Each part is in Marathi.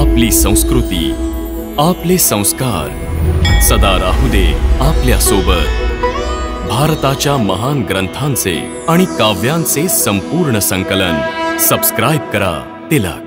आपली संस्कृती, आपले संस्कार सदा राहू दे आपल्या सोबत। भारताच्या महान ग्रंथांचे आणि काव्यांचे संपूर्ण संकलन सबस्क्राइब करा तिलक।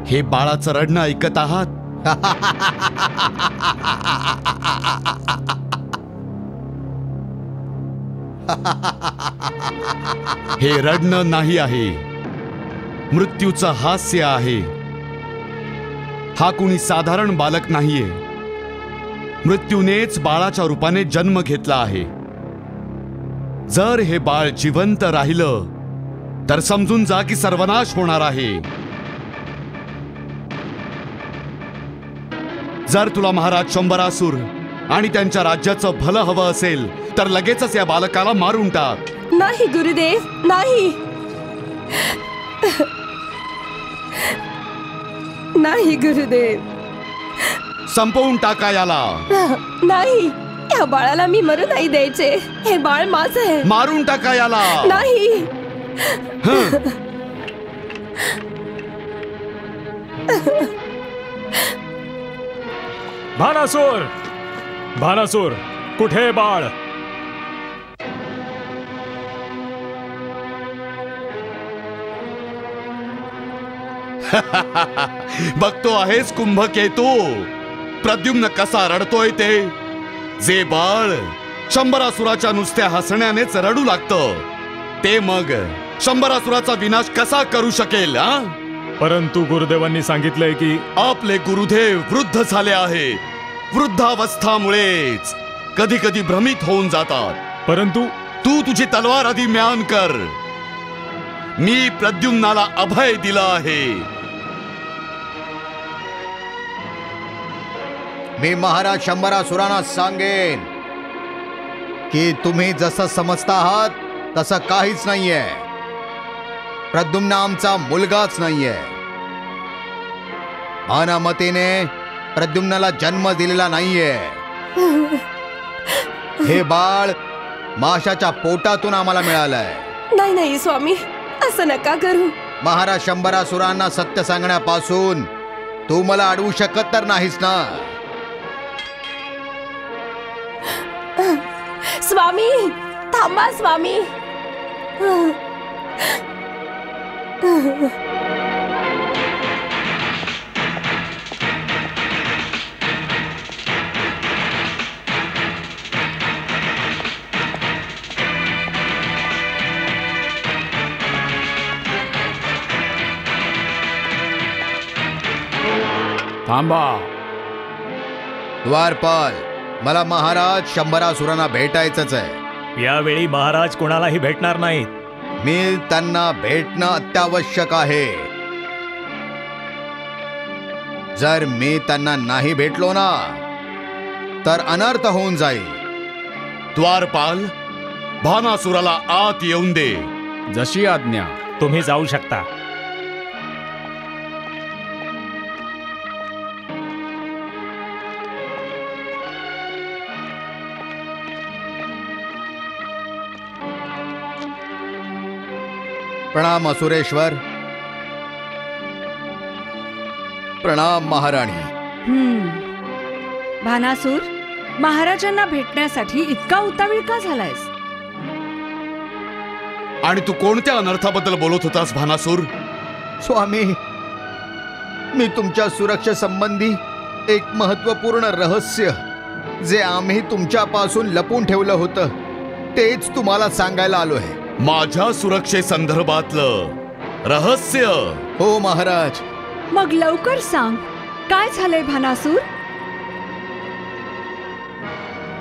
हे बाळाचं रडणं ऐकत आहात? हे रडणं नाही आहे, मृत्यूचं हास्य आहे। हा कुणी साधारण बालक नाहीये, मृत्यूनेच बाळाच्या रूपाने जन्म घेतला आहे। जर हे बाळ जिवंत राहिलं तर समजून जा की सर्वनाश होणार आहे। जर तुला महाराज शंबरासुर आणि त्यांच्या राज्याचं भलं हवं असेल तर लगेचच या बालकाला मारून टाक। नाही गुरुदेव, नाही नाही गुरुदेव, संपवून टाका याला। नाही, या बाळाला मी मरू नाही द्यायचे। हे बाळ माझं आहे। मारून टाका याला। नाही भानासूर, भानासूर, कुठे बाळ? बघतो आहेस कुंभकेतू, प्रद्युम्न कसा रडतोय ते। जे बाळ शंबरासुराच्या नुसत्या हसण्यानेच रडू लागतं, ते मग शंबरासुराचा विनाश कसा करू शकेल? परंतु गुरुदेवांनी सांगितलंय की आपले गुरुदेव वृद्ध झाले आहेत। वृद्धावस्थामुळेच कधी कधी भ्रमित होऊन जातात। परंतु तू तुझी तलवार आधी म्यान कर। मी प्रद्युम्नाला अभय दिला आहे। मी महाराज शंबरासुरांना सांगेन की तुम्ही जसं समजता आहात तसं काहीच नाहीये। प्रद्युम्न आमचा मुलगाच नाहीये। भानामतीने प्रद्युम्नाला जन्म दिलेला नाहीये। हे बाळ माशाच्या पोटातून आम्हाला मिळालंय। नाही नाही स्वामी, असं नका करू। महाराज शंबरासुरांना सत्य सांगण्यापासून तू मला अडवू शकत तर नाहीस ना? स्वामी थांबा, स्वामी। थांबा. द्वारपाल, मला महाराज शंभरासुरांना भेटायचंच आहे. यावेळी महाराज कोणालाही भेटणार नाहीत. मी त्यांना भेटणं अत्यावश्यक आहे. जर मी त्यांना नाही भेटलो ना तर अनर्थ होऊन जाईल. द्वारपाल, भानासुराला आत येऊन दे. जशी आज्ञा. तुम्ही जाऊ शकता. प्रणाम असुरेश्वर. प्रणाम महाराणी. भानासूर, महाराजांना भेटण्यासाठी इतका उतावीळ का झालायस? आणि तू कोणत्या अनर्थाबद्दल बोलत होतास भानासूर? स्वामी, मी तुमच्या सुरक्षेसंबंधी एक महत्वपूर्ण रहस्य जे आम्ही तुमच्यापासून लपून ठेवलं होतं तेच तुम्हाला सांगायला आलो आहे. माझ्या सुरक्षेसंदर्भातलं रहस्य? हो महाराज. मग लवकर सांग, काय झालंय भानासूर?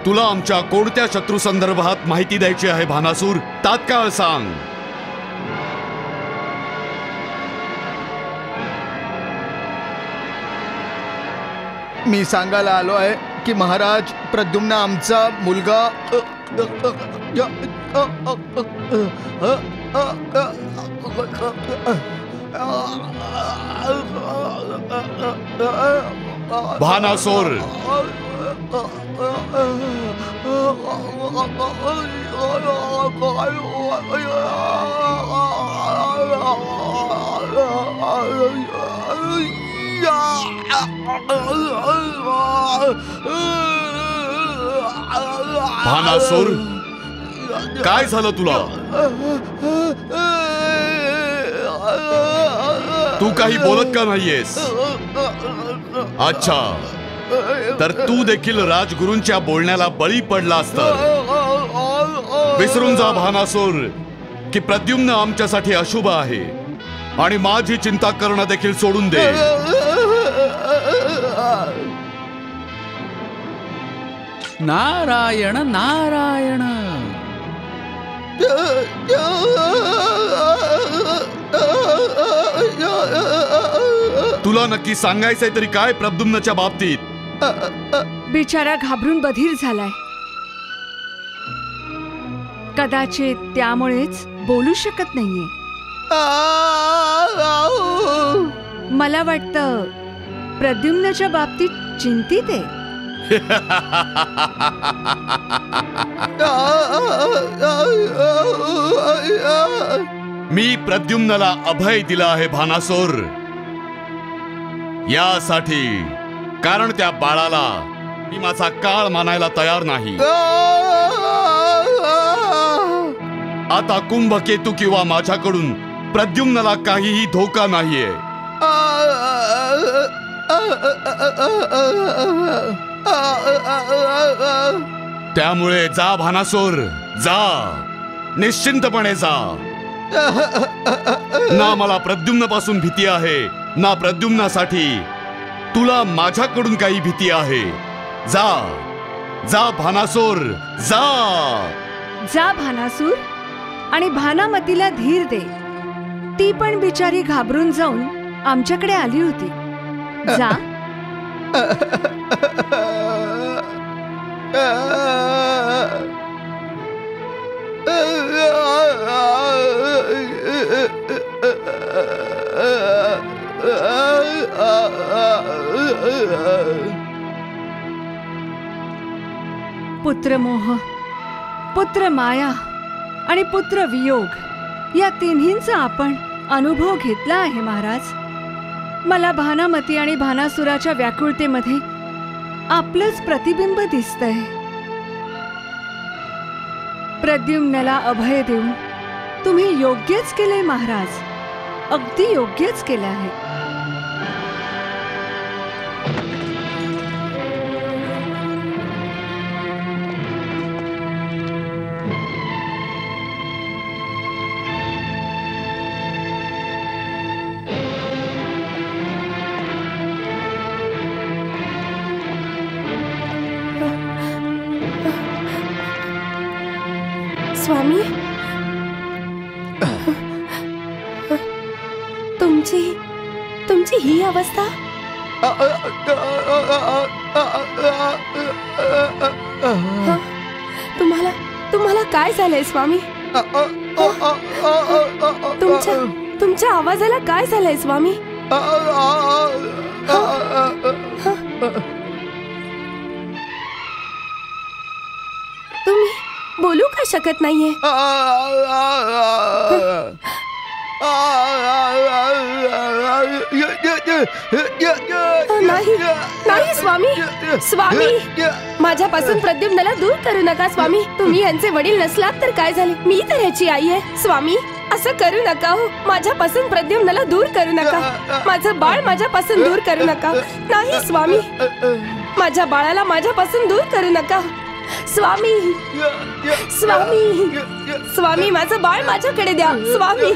तुला आमच्या कोणत्या शत्रू संदर्भात माहिती द्यायची आहे भानासूर? तात्काळ सांग. मी सांगायला आलो आहे की महाराज, प्रद्युम्न आमचा मुलगा भानासूर, भानासूर, काय झालं तुला? तू काही बोलत का नाहीयेस? अच्छा, तर तू देखील राजगुरूंच्या बोलण्याला बळी पडलास तर विसरून जा भानासूर की प्रद्युम्न आमच्यासाठी अशुभ आहे आणि माझी चिंता करणं देखील सोडून दे. नारायण नारायण. तुला नक्की सांगायचंय तरी काय प्रद्युम्नच्या बाबतीत? बिचारा घाबरून बधीर झालाय. कदाचित त्यामुळेच बोलू शकत नाहीये. मला वाटतं प्रद्युम्नच्या बाबतीत चिंतित आहे. मी प्रद्युम्नला अभय दिला आहे भानासूर, यासाठी कारण त्या बाळाला मी माझा काळ मानायला तयार नाही. आता कुंभकेतू किंवा माझ्याकडून प्रद्युम्नला काहीही धोका नाहीये. त्यामुळे जा भानासूर, जा, निश्चिंतपणे जा. ना मला प्रद्युम्नापासून भीती आहे ना प्रद्युम्नासाठी तुला माझ्याकडून काही भीती आहे. जा, जा भानासूर, जा. जा भानासूर, आणि भानामतीला धीर दे. ती पण बिचारी घाबरून जाऊन आमच्याकडे आली होती. जा. पुत्रमोह, पुत्र माया आणि पुत्र वियोग या तिन्हींचा आपण अनुभव घेतला आहे महाराज. मला भानामती आणि भानासुराच्या व्याकुळतेमध्ये आपलंच प्रतिबिंब दिसतंय. प्रद्युम्नला अभय देऊन तुम्ही योग्यच केले महाराज, अगदी योग्यच केले आहे. स्वामी, तुमची ही अवस्था? तुम्हाला काय झालंय स्वामी? तुमच्या आवाजाला काय झालंय स्वामी? तुम्ही बोलू का शकत नाहीये? नाही स्वामी, स्वामी, माझ्यापासून प्रद्युम्नला दूर करू नका स्वामी. तुम्ही यांचे वडील नसलात तर काय झाले? मी तर ह्याची आई आहे स्वामी. असं करू नका हो. माझ्यापासून प्रद्युम्नला दूर करू नका. माझं बाळ माझ्यापासून दूर करू नका. नाही स्वामी, माझ्या बाळाला माझ्यापासून दूर करू नका स्वामी. स्वामी, स्वामी, माझं बाळ माझ्याकडे द्या स्वामी.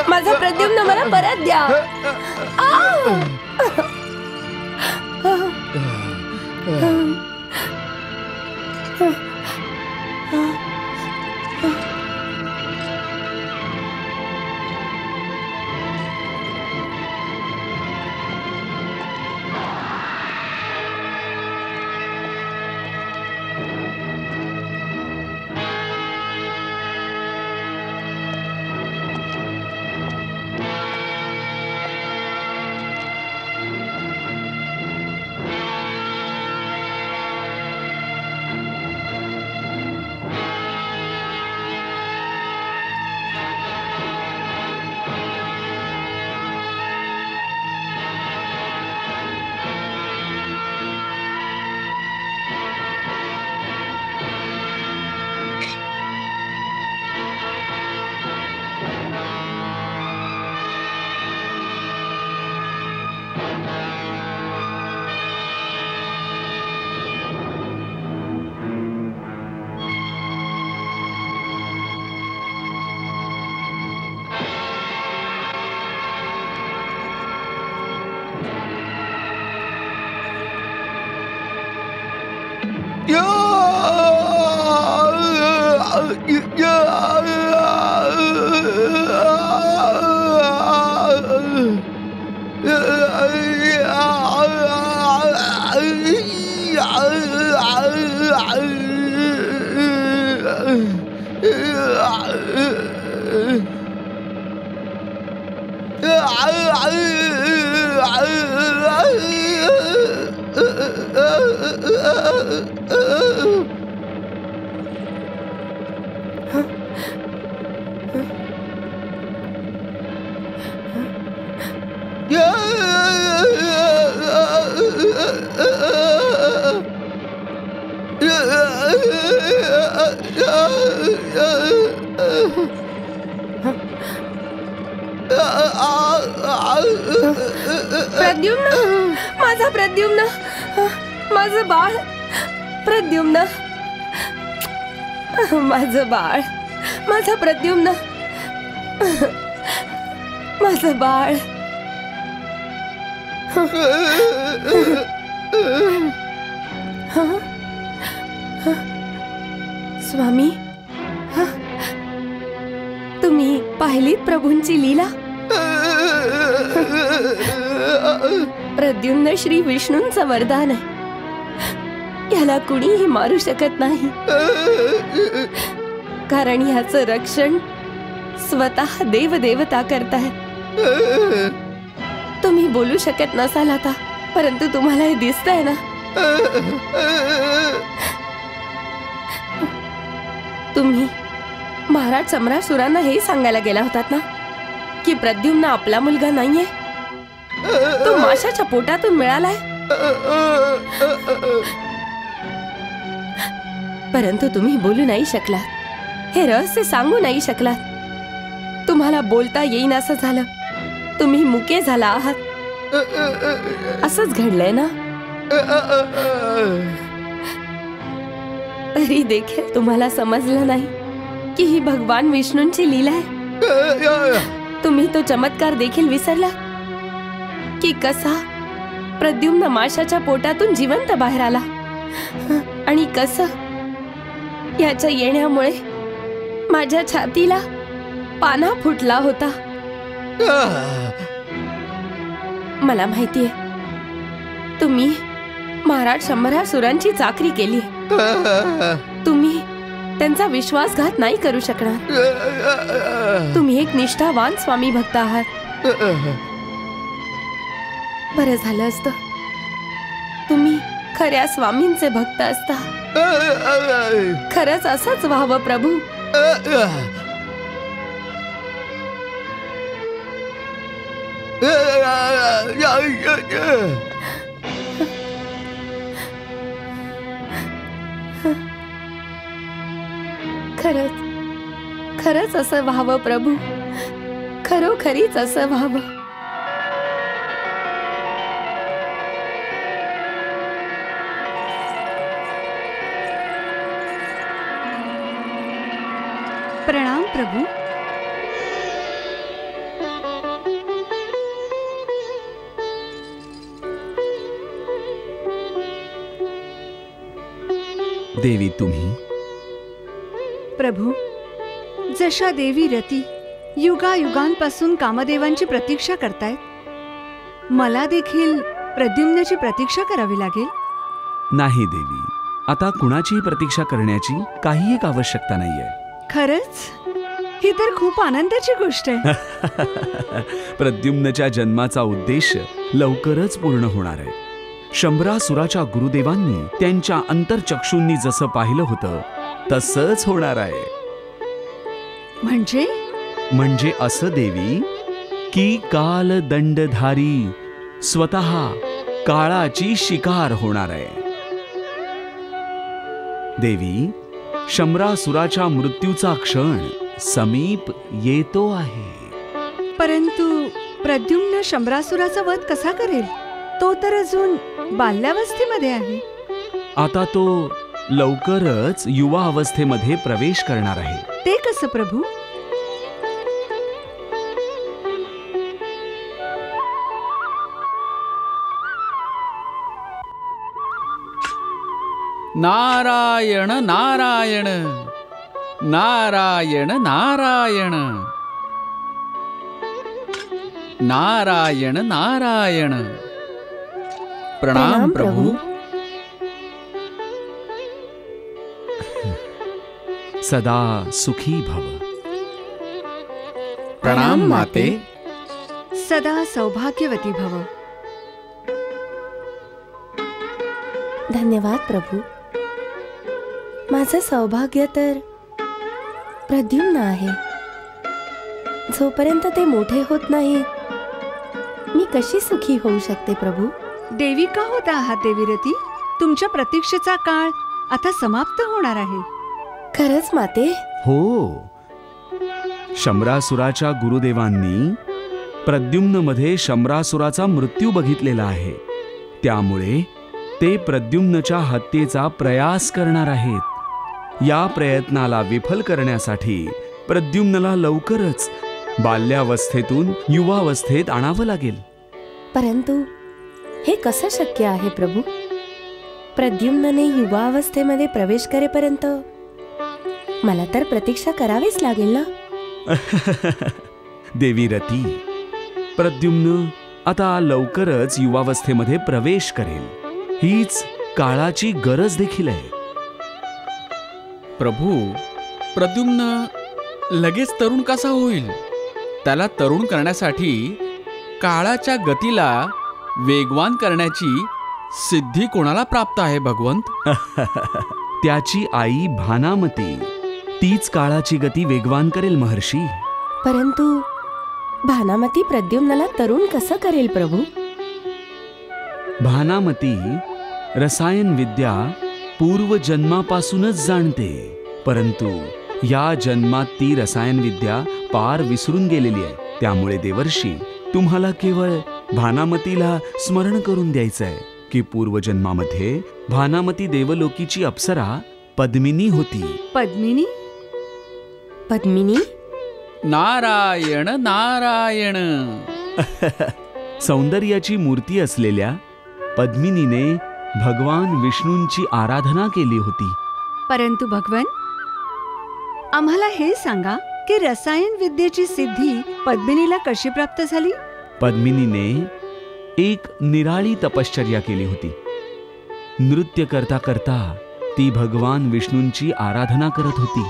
माझा प्रद्युम्न मला परत द्या. प्रद्युम्न, माझा प्रद्युम्न, माझं बाळ प्रद्युम्न, माझं बाळ, माझा प्रद्युम्न, माझं बाळ. स्वामी, तुम्ही पाहिलीत प्रभूंची लीला? प्रद्युम्न श्री विष्णूंचं वरदान आहे. याला कुणीही मारू शकत नाही, कारण ह्याचं रक्षण स्वतः देवदेवता करतायत. तुम्ही बोलू शकत नसाल आता, परंतु तुम्हाला हे दिसतंय ना? तुम्ही महाराज सम्रासुरांना हे सांगायला गेला होतात ना की प्रद्युम्न आपला मुलगा नाहीये, तो माशाच्या पोटातून मिळालाय. परंतु तुम्ही बोलू नाही शकलात, हे रहस्य सांगू नाही शकलात. तुम्हाला बोलता येईन असं झालं, तुम्ही मुके झाला आहात. असंच घडलंय ना? तरी देखील तुम्हाला समजलं नाही की ही भगवान विष्णूंची लीला आहे. तुम्ही तो चमत्कार देखील विसरला की कसा प्रद्युम्न माशाच्या पोटातून जिवंत बाहेर आला आणि कसं याच्या येण्यामुळे माझ्या छातीला पाना फुटला होता. मला माहितीये तुम्ही महाराज शंभरासुरांची चाकरी केली. तुम्ही त्यांचा विश्वासघात नाही करू शकणार. तुम्ही एक निष्ठावान स्वामी भक्त आहात. बरं झालं असतं तुम्ही खऱ्या स्वामींचे भक्त असता. खरंच असंच व्हावं प्रभू. खरंच असं व्हावं प्रभू. खरोखरीच असं व्हावं. प्रणाम प्रभू. देवी तुम्ही? प्रभू, जशा देवी रती युगायुगांपासून कामदेवांची प्रतीक्षा करतायत, मला देखील प्रद्युम्नची प्रतीक्षा करावी लागेल. नाही देवी, आता कुणाचीही प्रतीक्षा करण्याची काही एक आवश्यकता नाहीये. खरंच? ही तर खूप आनंदाची गोष्ट आहे. प्रद्युम्नच्या जन्माचा उद्देश लवकरच पूर्ण होणार आहे. शंभरासुराच्या गुरुदेवांनी त्यांच्या अंतर्चक्षूंनी जसं पाहिलं होतं तसंच होणार आहे. म्हणजे असं देवी की काल दंडधारी स्वतः काळाची शिकार होणार आहे. देवी, शंभरासुराच्या मृत्यूचा क्षण समीप येतो आहे. परंतु प्रद्युम्न शंभरासुराचा वध कसा करेल? तो तर अजून बाल्यावस्थेमध्ये आहे. आता तो लवकरच युवा अवस्थेमध्ये प्रवेश करणार आहे. ते कसं प्रभू? नारायण नारायण नारायण नारायण नारायण नारायण. प्रणाम प्रभू. सदा सुखी भव. प्रणाम माते. सदा सौभाग्यवती भव. धन्यवाद प्रभू. माझं सौभाग्य तर प्रद्युम्न आहे. जोपर्यंत ते मोठे होत नाही मी कशी सुखी होऊ शकते प्रभू? देवी का होता आहात देवीरती? तुमच्या प्रतीक्षेचा काळ आता समाप्त होणार आहे. खरंच माते? हो. शंभरासुराच्या गुरुदेवांनी प्रद्युम्नमध्ये शंभरासुराचा मृत्यू बघितलेला आहे. त्यामुळे ते प्रद्युम्नच्या हत्येचा प्रयास करणार आहेत. या प्रयत्नाला विफल करण्यासाठी प्रद्युम्नला लवकरच बाल्यावस्थेतून युवावस्थेत आणावं लागेल. परंतु हे कसं शक्य आहे प्रभू? प्रद्युम्नने युवावस्थेमध्ये प्रवेश करेपर्यंत मला तर प्रतीक्षा करावीच लागेल ना. देवी रती, प्रद्युम्न आता लवकरच युवावस्थेमध्ये प्रवेश करेल. हीच काळाची गरज देखील आहे. प्रभू, प्रद्युम्न लगेच तरुण कसा होईल? त्याला तरुण करण्यासाठी काळाच्या गतीला वेगवान करण्याची सिद्धी कोणाला प्राप्त आहे भगवंत? त्याची आई भानामती. तीच काळाची गती वेगवान करेल महर्षी. परंतु भानामती प्रद्युम्नला तरुण कसं करेल प्रभू? भानामती रसायन विद्या पूर्वजन्मापासूनच जाणते. परंतु या जन्मात ती रसायन विद्या पार विसरून गेलेली आहे. त्यामुळे देवर्षी, तुम्हाला केवळ भानामतीला स्मरण करून द्यायचं आहे की पूर्वजन्मामध्ये भानामती देवलोकीची अप्सरा पद्मिनी होती. पद्मिनी? पद्मिनी? नारायण नारायण. सौंदर्याची मूर्ती असलेल्या पद्मिनीने भगवान विष्णूंची आराधना केली होती. परंतु भगवन, आम्हाला हे सांगा की रसायन विद्येची सिद्धी पद्मिनीला कशी प्राप्त झाली? पद्मिनीने एक निराळी तपश्चर्या केली होती. नृत्य करता करता ती भगवान विष्णूंची आराधना करत होती.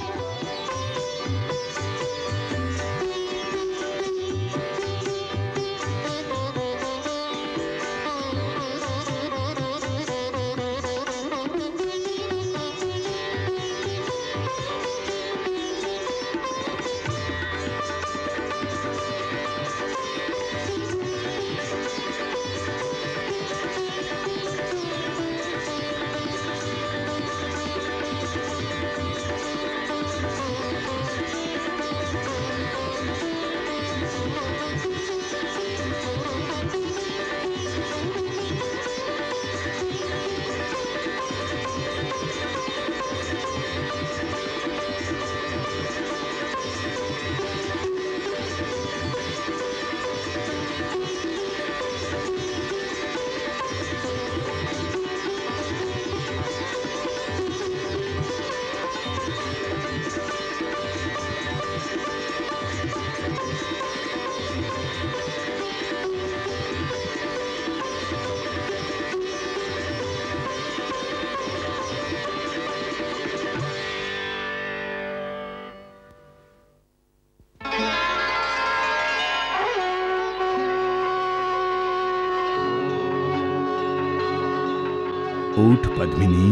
उठ पद्मिनी.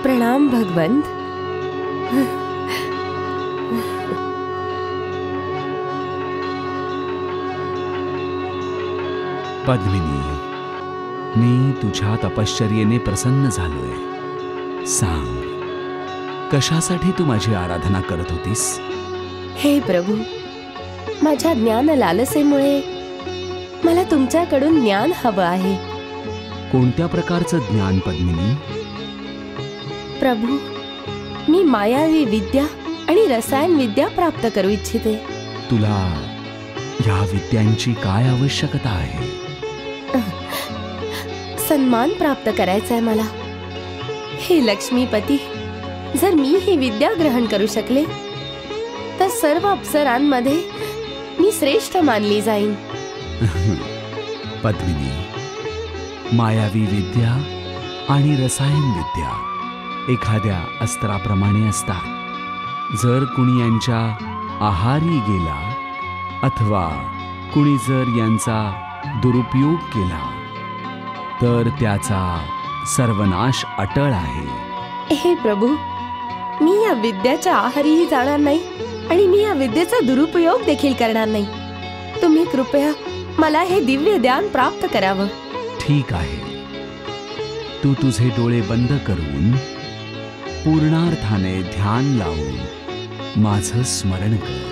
प्रणाम भगवंत. पद्मिनी, मी तुझ्या तपश्चर्येने प्रसन्न झालोय. सांग, कशासाठी तू माझी आराधना करत होतीस? हे प्रभू, माझ्या ज्ञान लालसेमुळे मला तुमच्याकडून ज्ञान हवं आहे. कोणत्या प्रकारचं ज्ञान पद्मिनी? प्रभू, मी मायावी विद्या आणि रसायन विद्या प्राप्त करू इच्छिते. तुला या विद्यांची काय आवश्यकता आहे? सन्मान प्राप्त करायचा आहे मला. हे लक्ष्मीपती, जर मी ही विद्या ग्रहण करू शकले तर सर्व अप्सरांमध्ये मी श्रेष्ठ मानली जाईन. पद्मिनी, मायावी विद्या आणि रसायन विद्या एखाद्या अस्त्राप्रमाणे असतात. जर कुणी यांच्या आहारी गेला अथवा कुणी जर यांचा दुरुपयोग केला तर त्याचा सर्वनाश अटळ आहे. हे प्रभू, मी या विद्याच्या आहारीही जाणार नाही आणि मी या विद्येचा दुरुपयोग देखील करणार नाही. तुम्ही कृपया मला हे दिव्य ज्ञान प्राप्त करावं. ठीक आहे, तू तुझे डोळे बंद करून पूर्णार्थाने ध्यान लावून माझं स्मरण कर.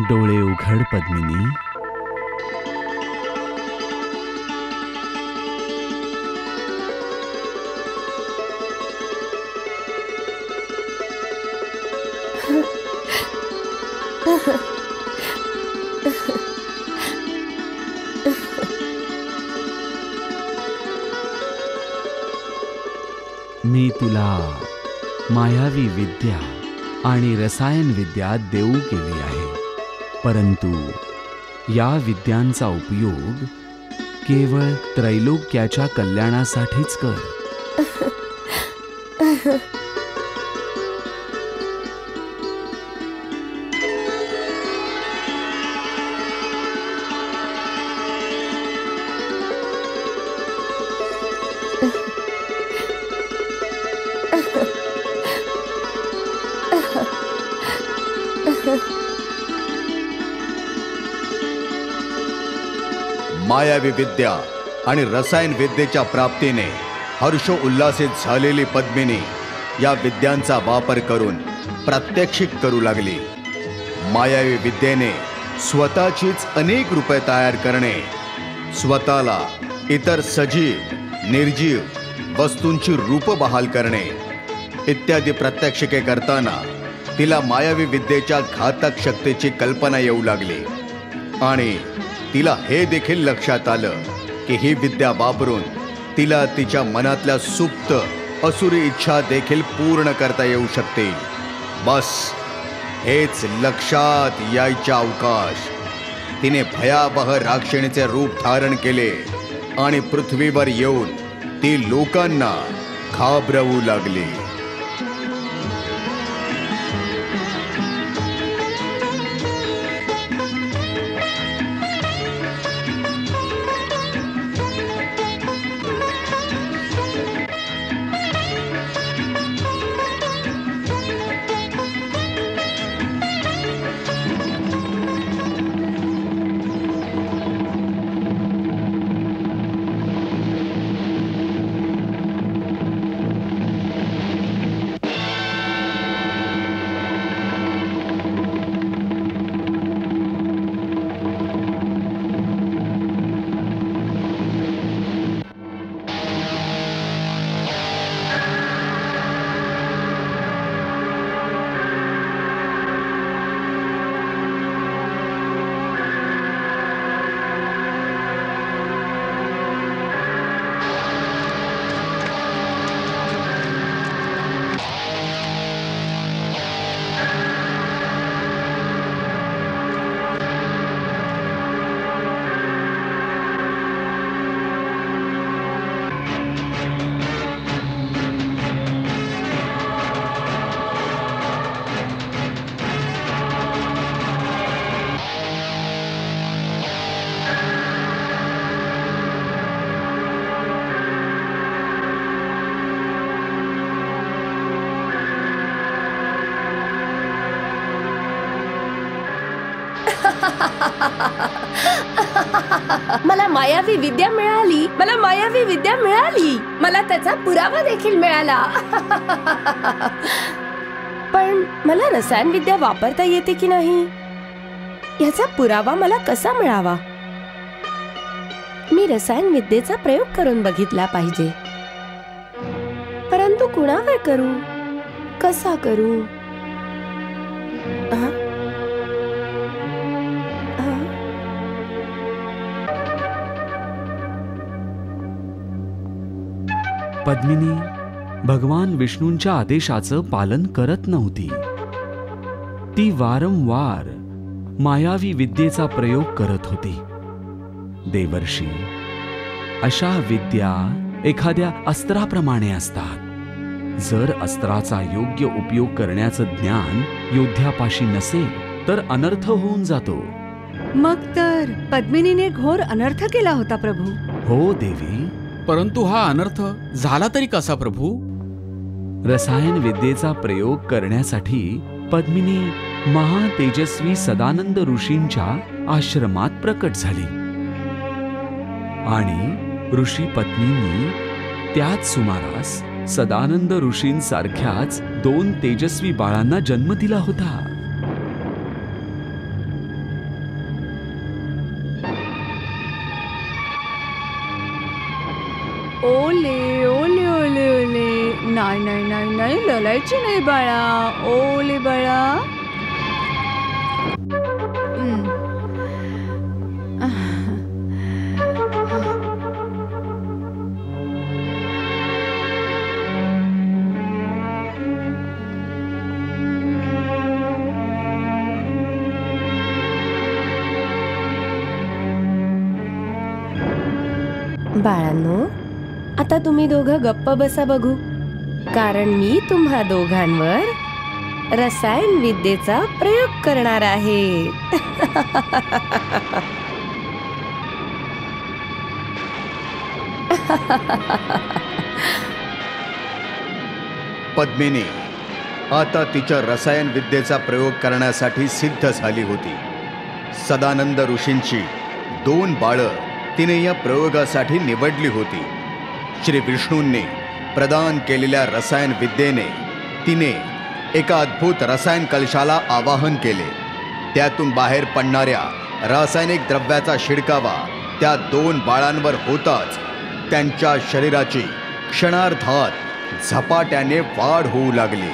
डोळे उघड पद्मिनी. मी तुला मायावी विद्या आणि रसायन विद्या देऊ केली आहे, परंतु या विद्यांचा उपयोग केवळ त्रैलोक्याच्या कल्याणासाठीच कर. मायावी विद्या आणि रसायन विद्येच्या प्राप्तीने हर्षोल्लासित झालेली पद्मिनी या विद्यांचा वापर करून प्रात्यक्षिक करू लागली. मायावी विद्येने स्वतःचीच अनेक रूपे तयार करणे, स्वतःला इतर सजीव निर्जीव वस्तूंची रूप बहाल करणे इत्यादी प्रात्यक्षिके करताना तिला मायावी विद्येच्या घातक शक्तीची कल्पना येऊ लागली आणि तिला हे देखील लक्षात आलं की ही विद्या वापरून तिला तिच्या मनातल्या सुप्त असुरी इच्छा देखील पूर्ण करता येऊ शकते. बस हेच लक्षात यायच्या अवकाश तिने भयावह राक्षिणीचे रूप धारण केले आणि पृथ्वीवर येऊन ती लोकांना घाबरवू लागली. मला मायावी विद्या मिळाली, मला मायावी विद्या मिळाली, मला त्याचा पुरावा देखील मिळाला. पण मला रसायन विद्या वापरता येते की नाही याचा पुरावा मला कसा मिळावा? मी रसायन विद्येचा प्रयोग करून बघितला पाहिजे, परंतु कुणावर करू, कसा करू? पद्मिनी भगवान विष्णूंच्या आदेशाचं पालन करत नव्हती. ती वारंवार मायावी विद्येचा प्रयोग करत होती. देवर्षी, अशा विद्या एखाद्या अस्त्राप्रमाणे असतात. जर अस्त्राचा योग्य उपयोग करण्याचं ज्ञान योद्ध्यापाशी नसेल तर अनर्थ होऊन जातो. मग तर पद्मिनीने घोर अनर्थ केला होता प्रभू. हो देवी, परंतु हा अनर्थ झाला तरी कसा प्रभू? रसायन विद्येचा प्रयोग करण्यासाठी पद्मिनी महातेजस्वी सदानंद ऋषींच्या आश्रमात प्रकट झाली आणि ऋषी पत्नींनी त्याच सुमारास सदानंद ऋषींसारख्याच 2 तेजस्वी बाळांना जन्म दिला होता. ओले ओले ओले ओले, नाही नाही नाही नाही, ललायची नाही बाळा, ओले बाळा. बाळांनो, आता तुम्ही दोघं गप्प बसा बघू, कारण मी तुम्हा दोघांवर रसायन विद्येचा प्रयोग करणार आहे. पद्मिनी आता तिच्या रसायन विद्येचा प्रयोग करण्यासाठी सिद्ध झाली होती. सदानंद ऋषींची 2 बाळं तिने या प्रयोगासाठी निवडली होती. श्री विष्णूंनी प्रदान केलेल्या रसायन विद्येने तिने एका अद्भुत रसायन कलशाला आवाहन केले. त्यातून बाहेर पडणाऱ्या रासायनिक द्रव्याचा शिडकावा त्या 2 बाळांवर होताच त्यांच्या शरीराची क्षणार्धात झपाट्याने वाढ होऊ लागली.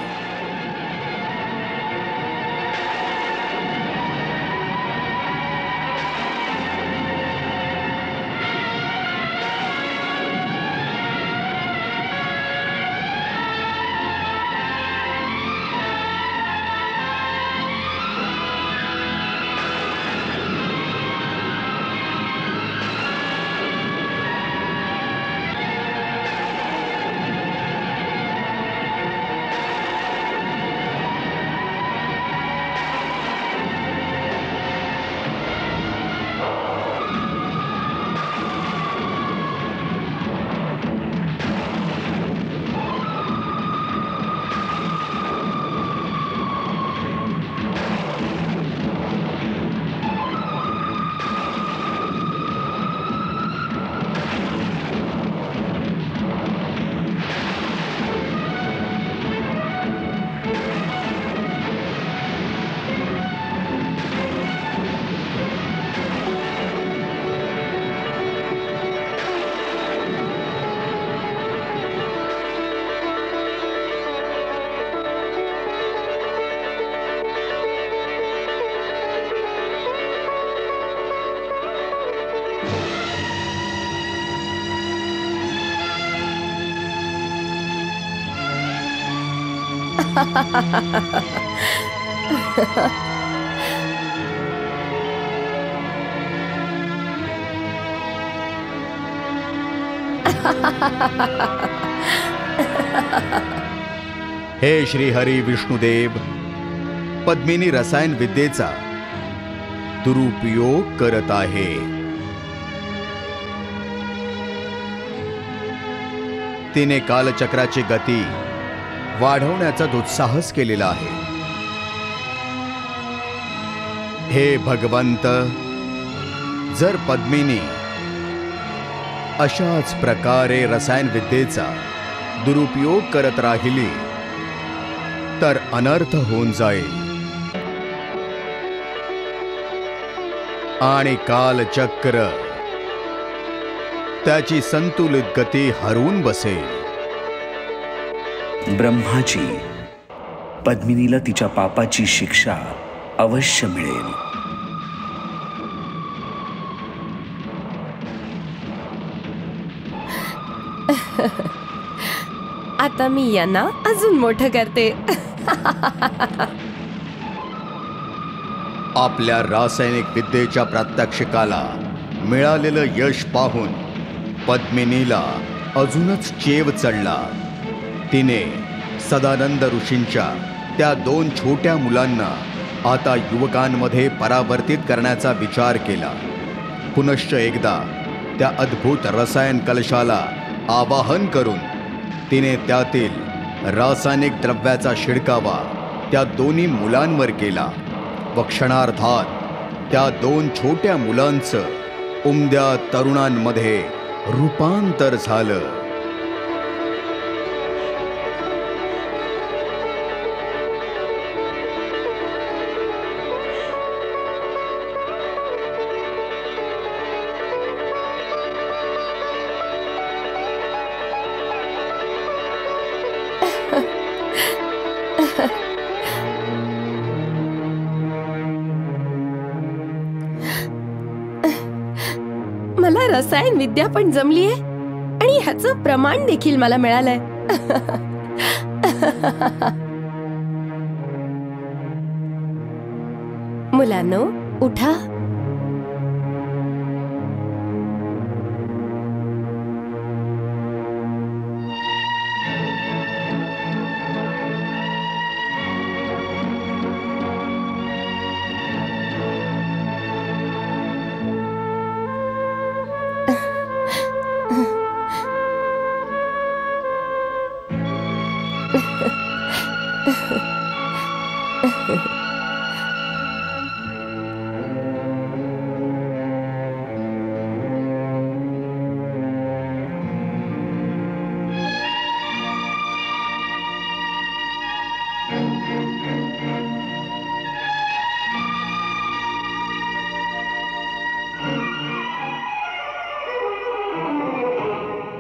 हे श्री हरी विष्णुदेव, पद्मिनी रसायन विद्येचा दुरुपयोग करत आहे. तिने कालचक्राची गती वाढवण्याचा दुस्साहस केलेला आहे. हे भगवंत, जर पद्मिनी अशाच प्रकारे रसायन विद्येचा दुरुपयोग करत राहिली तर अनर्थ होऊन जाईल आणि कालचक्र त्याची संतुलित गती हरवून बसेल. ब्रह्माची पद्मिनीला तिच्या पापाची शिक्षा अवश्य मिळेल. आता मी यांना अजून मोठं करते. आपल्या रासायनिक विद्येच्या प्रात्यक्षिकाला मिळालेलं यश पाहून पद्मिनीला अजूनच चेव चढला. तिने सदानंद ऋषींच्या त्या 2 छोट्या मुलांना आता युवकांमध्ये परावर्तित करण्याचा विचार केला. पुनश्च एकदा त्या अद्भुत रसायन कलशाला आवाहन करून तिने त्यातील रासायनिक द्रव्याचा शिडकावा त्या 2 मुलांवर केला व क्षणार्धात त्या 2 छोट्या मुलांचं उमद्या तरुणांमध्ये रूपांतर झालं. मला रसायन विद्या पण जमलीये आणि ह्याचं प्रमाण देखील मला मिळालंय. मुलांनो, उठा.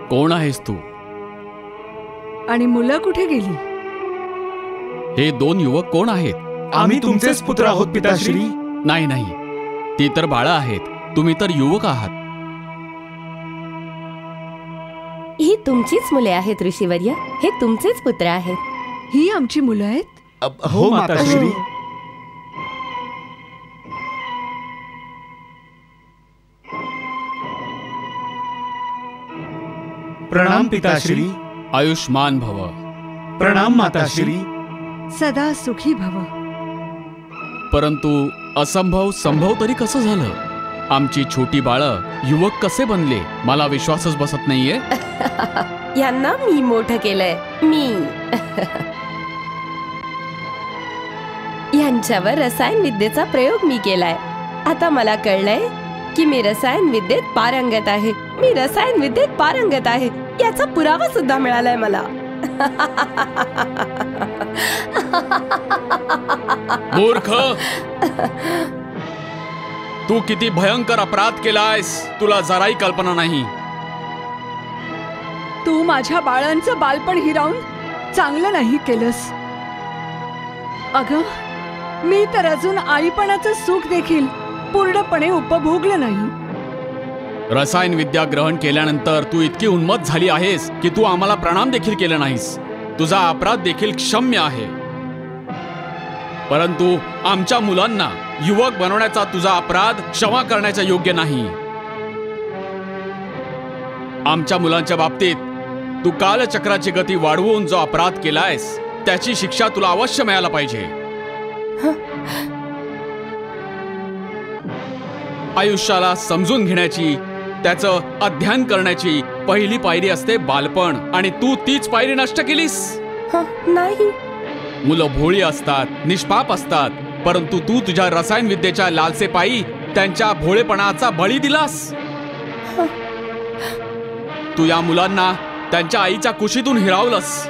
कोण आहेस तू? आणि मुलं कुठे गेली? हे 2 युवक कोण आहेत? आम्ही तुमचेच पुत्र आहोत पिताश्री. नाही नाही, ती तर बाळं आहेत, तुम्ही तर युवक आहात. ही तुमचीच मुले आहेत ऋषीवर्य. हे तुमचेच पुत्र आहेत. ही आमची मुलं आहेत. हो माताश्री. प्रणाम पिताश्री. आयुष्मान भव. प्रणाम माताश्री. सदा सुखी भव. परंतु असंभव संभव तरी कसं झालं? आमची छोटी बाळं युवक कसे बनले? मला विश्वासच बसत नाहीये. यांना मी मोठं केलंय. मी यांच्यावर रसायन विद्येचा प्रयोग मी केलाय. आता मला कळलंय की मी रसायन विद्येत पारंगत आहे. मी रसायन विद्येत पारंगत आहे याचा पुरावा सुद्धा मिळालाय मला. मूर्ख, तू किती भयंकर अपराध केलायस तुला जराही कल्पना नाही. तू माझ्या बाळांचं बालपण हिरावून चांगलं नाही केलंस. अगं, मी तर अजून आईपणाचं सुख देखील पूर्णपणे उपभोगलं नाही. रसायन विद्या ग्रहण केल्यानंतर तू इतकी उन्मत्त झाली आहेस की तू आम्हाला प्रणाम देखील केला नाहीस. तुझा अपराध देखील क्षम्य आहे. परंतु आमच्या मुलांना युवक बनवण्याचा तुझा अपराध क्षमा करण्याचा योग्य नाही. आमच्या मुलांच्या बाबतीत तू कालचक्राची गती वाढवून जो अपराध केलायस त्याची शिक्षा तुला अवश्य मिळायला पाहिजे. आयुष्याला समजून घेण्याची, त्याचं अध्ययन करण्याची पहिली पायरी असते बालपण, आणि तू तीच पायरी नष्ट केलीस. नाही. मुलं भोळी असतात, निष्पाप असतात, परंतु तू तुझ्या रसायन विद्येच्या लालसेपायी त्यांच्या भोळेपणाचा बळी दिलास. तू या मुलांना त्यांच्या आईच्या कुशीतून हिरावलंस.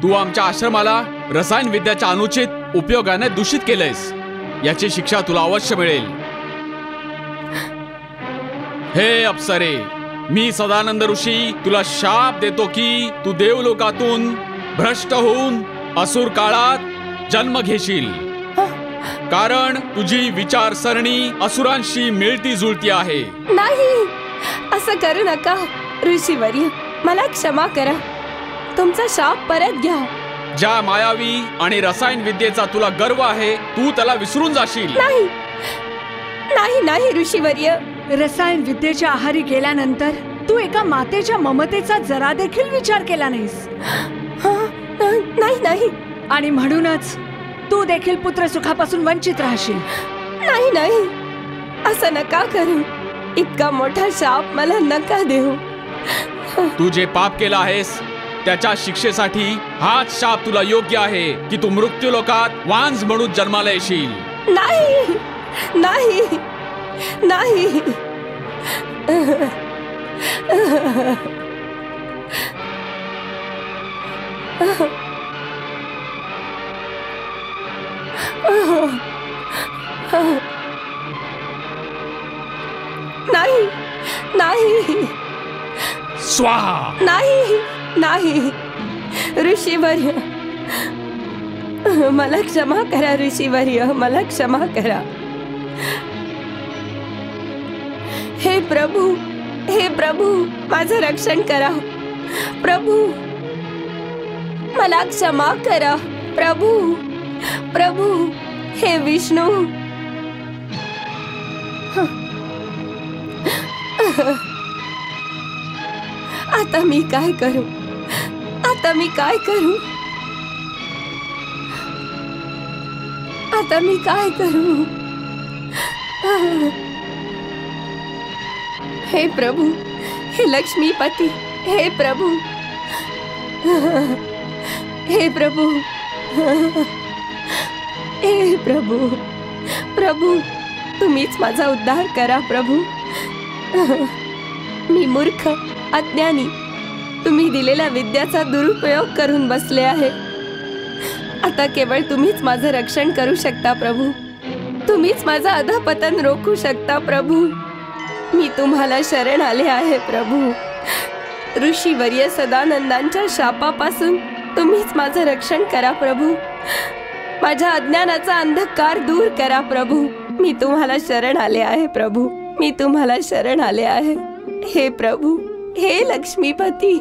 तू आमच्या आश्रमाला रसायन विद्याच्या अनुचित उपयोगाने दूषित केलंयस. याची शिक्षा तुला अवश्य मिळेल. हे अप्सरे, मी सदानंद ऋषी तुला शाप देतो की तू देवलोकातून भ्रष्ट होऊन असुर काळात जन्म घेशील. कारण तुझी विचारसरणी असुरांशी मिळती जुळती आहे. नाही, असं करू नका ऋषीवर्य. मला क्षमा करा. तुमचा शाप परत घ्या. ज्या मायावी आणि रसायन विद्येचा तुला गर्व आहे तू त्याला विसरून जाशील. नाही नाही नाही ऋषीवर्य. रसायन विद्येच्या आहारी गेल्यानंतर तू एका मातेच्या ममतेचा जरा देखील विचार केला नाहीस. नाही नाही. आणि म्हणूनच तू देखील पुत्र सुखापासून वंचित राहशील. नाही नाही, असं नका करू. इतका मोठा शाप मला नका देऊ. तू जे पाप केलं आहेस त्याच्या शिक्षेसाठी हाच शाप तुला योग्य आहे की तू मृत्यू लोकात वांज म्हणून जन्माला येशील. नाही नाही नाही. नाही नाही. स्वाहा. नाही नाही ऋषीवर्य. मला क्षमा करा ऋषीवर्य. मला क्षमा करा. हे प्रभू, हे प्रभू, माझं रक्षण करा. प्रभू, मला क्षमा करा. प्रभू, प्रभू, हे विष्णू. आता मी काय करू? आता मी काय करू? आता मी काय करू? हे प्रभू, हे लक्ष्मीपती, हे प्रभू, हे प्रभू, हे प्रभू, प्रभू, तुम्हीच माझा उद्धार करा प्रभू. मी मूर्ख, अज्ञानी, तुम्ही दिलेल्या विद्याचा दुरुपयोग करून बसले आहे. आता केवळ तुम्हीच माझं रक्षण करू शकता प्रभू. तुम्हीच माझं अधःपतन रोखू शकता प्रभू. मी तुम्हाला शरण आले आहे प्रभू. ऋषीवर्य सदानंदांच्या शापापासून तुम्हीच माझं रक्षण करा प्रभू. माझ्या अज्ञानाचा अंधकार दूर करा प्रभू. मी तुम्हाला शरण आले आहे प्रभू. मी तुम्हाला शरण आले आहे. हे प्रभू, हे लक्ष्मीपती.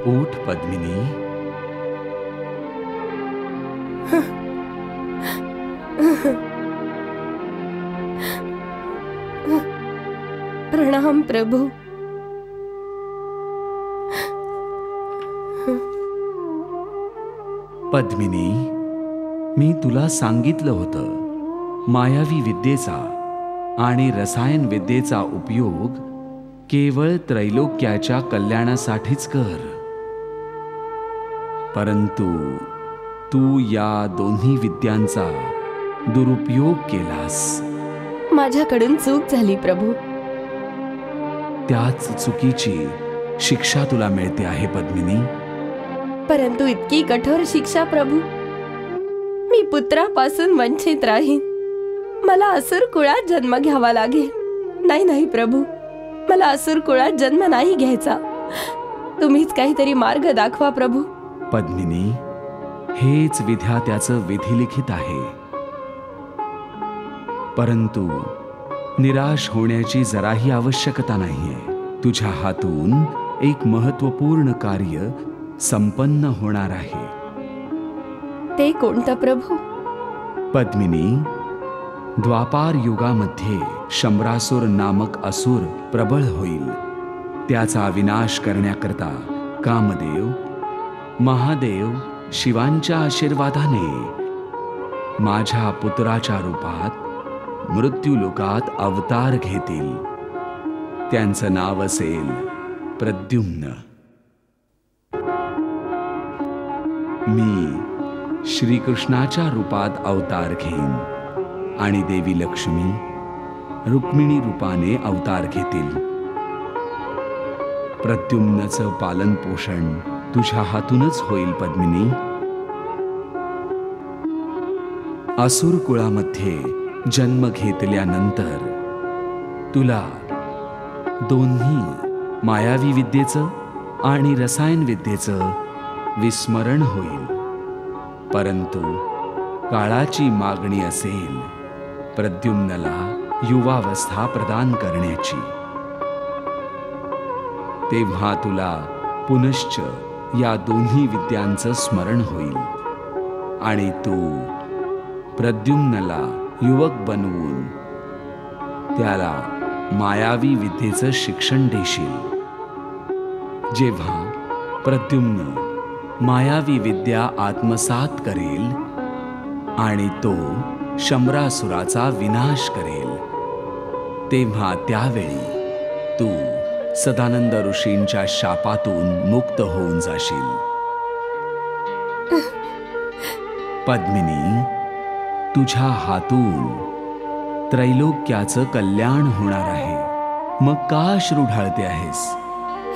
उठ पद्मिनी. प्रणाम प्रभू. पद्मिनी, मी तुला सांगितलं होतं, मायावी विद्येचा आणि रसायन विद्येचा उपयोग केवळ त्रैलोक्याच्या कल्याणासाठीच कर. परंतु तू या दोन्ही विद्यांचा दुरुपयोग केलास. माझ्याकडून चूक झाली प्रभू. त्याच चुकीची शिक्षा तुला मिळते आहे पद्मिनी. परंतु इतकी कठोर शिक्षा प्रभू. मी पुत्रापासून वंचित राहीन. मला असुर कुळात जन्म घ्यावा लागेल. नाही नाही प्रभू, मला असुर कुळात जन्म नाही घ्यायचा. तुम्हीच काहीतरी मार्ग दाखवा प्रभू. पद्मिनी, हेच विधात्याचं विधिलिखित आहे. परंतु निराश होण्याची जराही आवश्यकता नाहीये. तुझ्या हातून एक महत्वपूर्ण कार्य संपन्न होणार आहे. ते कोणतं प्रभू? पद्मिनी, द्वापार युगामध्ये शंभरासुर नामक असुर प्रबळ होईल. त्याचा विनाश करण्याकरता कामदेव, महादेव शिवांच्या आशीर्वादाने माझ्या पुत्राच्या रूपात मृत्यूलोकात अवतार घेतील. त्यांचं नाव असेल प्रद्युम्न. मी श्रीकृष्णाच्या रूपात अवतार घेईन आणि देवी लक्ष्मी रुक्मिणी रूपाने अवतार घेतील. प्रद्युम्नचं पालन पोषण तुझ्या हातूनच होईल पद्मिनी. असुर कुळामध्ये जन्म घेतल्यानंतर तुला दोन्ही मायावी विद्येचं आणि रसायन विद्येचं विस्मरण होईल. परंतु काळाची मागणी असेल प्रद्युम्नला युवावस्था प्रदान करण्याची. तेव्हा तुला पुनश्च या दोन्ही विद्यांचं स्मरण होईल आणि तू प्रद्युम्नला युवक बनवून त्याला मायावी विद्येचं शिक्षण देशील. जेव्हा प्रद्युम्न मायावी विद्या आत्मसात करेल आणि तो शंभरासुराचा विनाश करेल, तेव्हा त्यावेळी तू सदानंद ऋषींच्या शापातून मुक्त होऊन जाशील. पद्मिनी, तुझ्या हातून त्रैलोक्याचं कल्याण होणार आहे. मग का अश्रू ढाळते आहेस?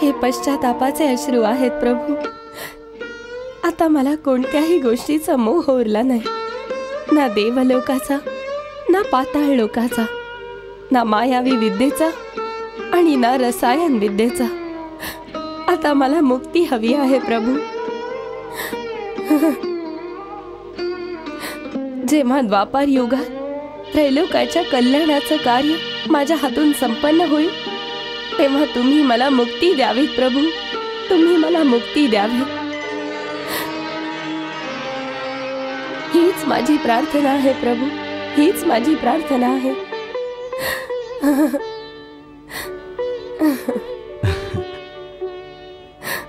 हे पश्चातापाचे अश्रू आहेत प्रभू. आता मला कोणत्याही गोष्टीचा मोह उरला नाही. ना देवलोकाचा, ना पाताळ लोकाचा, ना मायावी विद्येचा आणि ना रसायन विद्येचा. आता मला मुक्ती हवी आहे प्रभू. जेव्हा द्वापार युगात त्रैलोकाच्या कल्याणाचं कार्य माझ्या हातून संपन्न होईल, तेव्हा तुम्ही मला मुक्ती द्यावीत प्रभू. तुम्ही मला मुक्ती द्यावी. हीच माझी प्रार्थना आहे प्रभू. हीच माझी प्रार्थना आहे.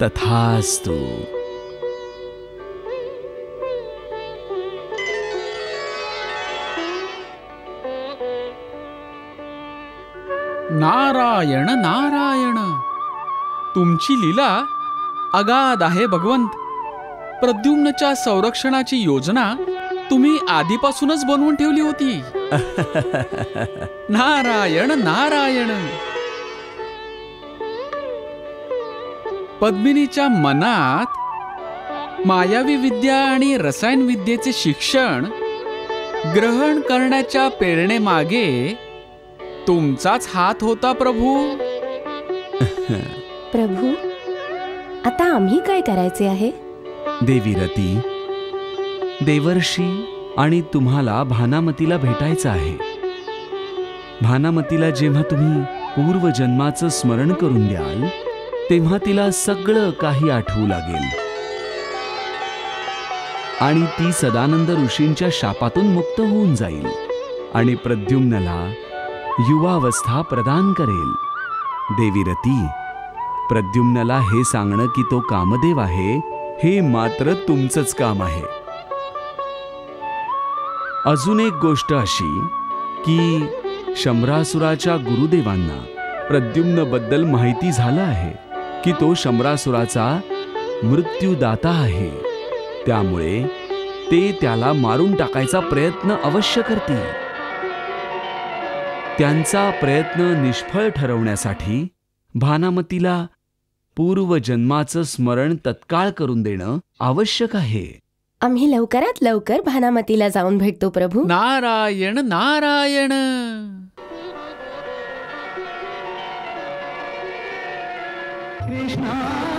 तथास्तु. नारायण नारायण, तुमची लीला अगाध आहे भगवंत. प्रद्युम्नच्या संरक्षणाची योजना तुम्ही आधीपासूनच बनवून ठेवली होती. नारायण नारायण. पद्मिनीच्या मनात मायावी विद्या आणि रसायन विद्येचे शिक्षण ग्रहण करण्याच्या प्रेरणेमागे तुमचाच हात होता प्रभू. प्रभू, आता आम्ही काय करायचे आहे? देवी रती, देवर्षी आणि तुम्हाला भानामतीला भेटायचं आहे. भानामतीला जेव्हा तुम्ही पूर्वजन्माचं स्मरण करून द्याल तेव्हा तिला सगळं काही आठवू लागेल आणि ती सदानंद ऋषींच्या शापातून मुक्त होऊन जाईल आणि प्रद्युम्नला युवावस्था प्रदान करेल. देवी रती, प्रद्युम्नला हे सांगणं की तो कामदेव आहे हे मात्र तुमचंच काम आहे. अजून एक गोष्ट अशी की शंभरासुराच्या गुरुदेवांना प्रद्युम्नबद्दल माहिती झालं आहे की तो शंभरासुराचा मृत्यूदाता आहे. त्यामुळे ते त्याला मारून टाकायचा प्रयत्न अवश्य करतील. त्यांचा प्रयत्न निष्फळ ठरवण्यासाठी भानामतीला पूर्वजन्माचं स्मरण तत्काळ करून देणं आवश्यक आहे. आम्ही लवकरात लवकर भानामतीला जाऊन भेटतो प्रभू. नारायण नारायण. कृष्णा